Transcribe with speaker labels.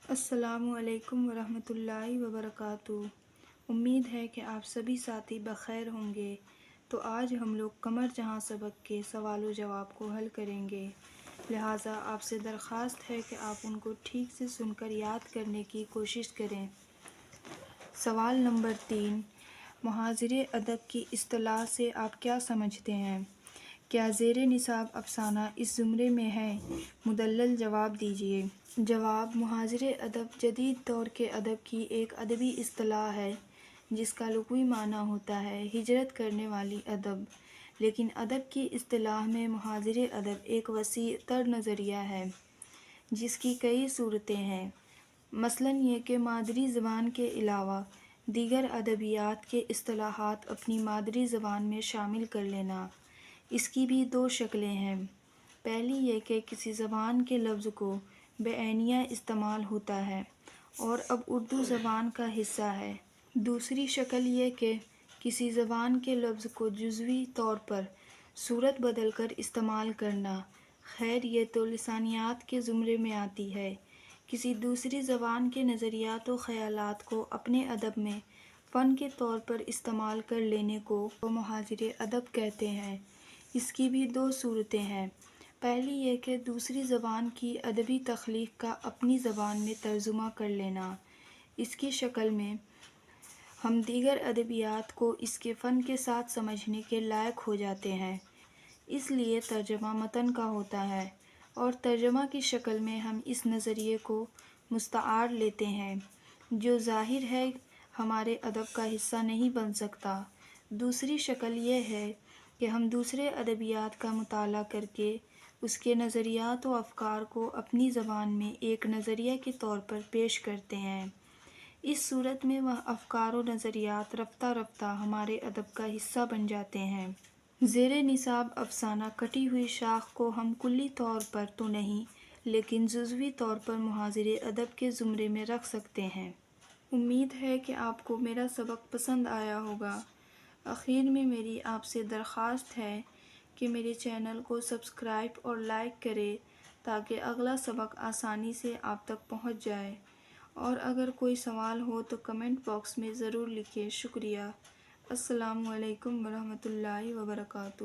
Speaker 1: السلام علیکم ورحمۃ اللہ وبرکاتہ۔ امید ہے کہ آپ سبھی ساتھی بخیر ہوں گے۔ تو آج ہم لوگ قمر جہاں سبق کے سوال و جواب کو حل کریں گے، لہٰذا آپ سے درخواست ہے کہ آپ ان کو ٹھیک سے سن کر یاد کرنے کی کوشش کریں۔ سوال نمبر 3، محاذر ادب کی اصطلاح سے آپ کیا سمجھتے ہیں؟ کیا زیر نصاب افسانہ اس زمرے میں ہے؟ مدلل جواب دیجیے۔ جواب: محاذر ادب جدید دور کے ادب کی ایک ادبی اصطلاح ہے جس کا لغوی معنی ہوتا ہے ہجرت کرنے والی ادب، لیکن ادب کی اصطلاح میں محاذر ادب ایک وسیع تر نظریہ ہے جس کی کئی صورتیں ہیں، مثلاً یہ کہ مادری زبان کے علاوہ دیگر ادبیات کے اصطلاحات اپنی مادری زبان میں شامل کر لینا۔ اس کی بھی دو شکلیں ہیں، پہلی یہ کہ کسی زبان کے لفظ کو بعینیہ استعمال ہوتا ہے اور اب اردو زبان کا حصہ ہے، دوسری شکل یہ کہ کسی زبان کے لفظ کو جزوی طور پر صورت بدل کر استعمال کرنا۔ خیر یہ تو لسانیات کے زمرے میں آتی ہے، کسی دوسری زبان کے نظریات و خیالات کو اپنے ادب میں فن کے طور پر استعمال کر لینے کو محاذر ادب کہتے ہیں۔ اس کی بھی دو صورتیں ہیں، پہلی یہ کہ دوسری زبان کی ادبی تخلیق کا اپنی زبان میں ترجمہ کر لینا، اس کی شکل میں ہم دیگر ادبیات کو اس کے فن کے ساتھ سمجھنے کے لائق ہو جاتے ہیں، اس لیے ترجمہ متن کا ہوتا ہے، اور ترجمہ کی شکل میں ہم اس نظریے کو مستعار لیتے ہیں جو ظاہر ہے ہمارے ادب کا حصہ نہیں بن سکتا۔ دوسری شکل یہ ہے کہ ہم دوسرے ادبیات کا مطالعہ کر کے اس کے نظریات و افکار کو اپنی زبان میں ایک نظریہ کے طور پر پیش کرتے ہیں، اس صورت میں وہ افکار و نظریات رفتہ رفتہ ہمارے ادب کا حصہ بن جاتے ہیں۔ زیر نصاب افسانہ کٹی ہوئی شاخ کو ہم کلی طور پر تو نہیں لیکن جزوی طور پر محاذر ادب کے زمرے میں رکھ سکتے ہیں۔ امید ہے کہ آپ کو میرا سبق پسند آیا ہوگا۔ آخر میں میری آپ سے درخواست ہے کہ میرے چینل کو سبسکرائب اور لائک کریں تاکہ اگلا سبق آسانی سے آپ تک پہنچ جائے، اور اگر کوئی سوال ہو تو کمنٹ باکس میں ضرور لکھیں۔ شکریہ۔ السلام علیکم ورحمۃ اللہ وبرکاتہ۔